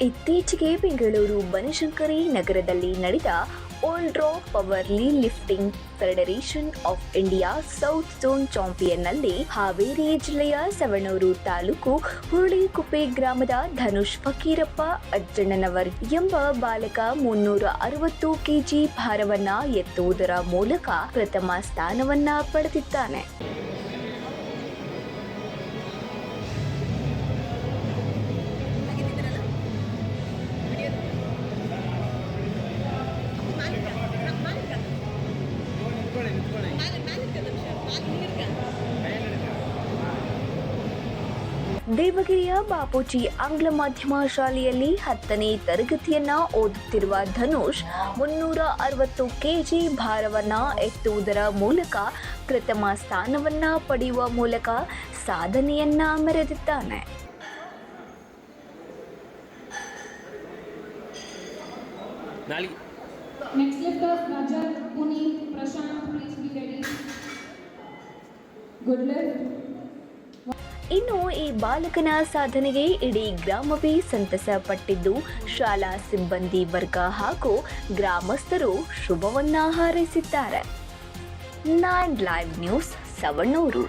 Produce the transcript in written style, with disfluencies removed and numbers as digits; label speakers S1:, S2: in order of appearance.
S1: ಇತ್ತೀಚೆಗೆ ಬೆಂಗಳೂರು ಬನಶಂಕರಿ ನಗರದಲ್ಲಿ ನಡೆದ old rock power lifting federation of India south zone ಚಾಂಪಿಯನ್ನಲ್ಲಿ ಹಾವೇರಿ ಜಿಲ್ಲೆಯ ಸವಣೂರು ತಾಲೂಕು ಹುರುಳಿಕುಪ್ಪೆ ಗ್ರಾಮದ ಧನುಷ್ ಫಕೀರಪ್ಪ ಅಜ್ಜಣ್ಣನವರ್ ಎಂಬ ಬಾಲಕ 360 ಕೆಜಿ ಭಾರವನ್ನ ಎತ್ತುವುದರ ಮೂಲಕ ಪ್ರಥಮ ಸ್ಥಾನವನ್ನ ಪಡೆದಿದ್ದಾನೆ. ದೇವಗಿರಿಯ ಬಾಪೂಜಿ ಆಂಗ್ಲ ಮಾಧ್ಯಮ ಶಾಲೆಯಲ್ಲಿ 10ನೇ ತರಗತಿಯನ್ನ ಓದುತ್ತಿರುವ ಧನುಷ್ 360 ಕೆಜಿ ಭಾರವನ್ನ ಎತ್ತುವುದರ ಮೂಲಕ ಪ್ರಥಮ ಸ್ಥಾನವನ್ನ ಪಡೆಯುವ ಮೂಲಕ ಸಾಧನೆಯನ್ನ ಮೆರೆದಿದ್ದಾನೆ.
S2: Next lifters, Rajat, Puneet, Prashant, please be ready. Good lift.
S1: ಇನ್ನು ಈ ಬಾಲಕನ ಸಾಧನೆಗೆ ಇಡೀ ಗ್ರಾಮವೇ ಸಂತಸ ಪಟ್ಟಿದ್ದು ಶಾಲಾ ಸಿಬ್ಬಂದಿ ವರ್ಗ ಹಾಗೂ ಗ್ರಾಮಸ್ಥರು ಶುಭವನ್ನ ಹಾರೈಸಿದ್ದಾರೆ. 9 ಲೈವ್ ನ್ಯೂಸ್ ಸವಣೂರು.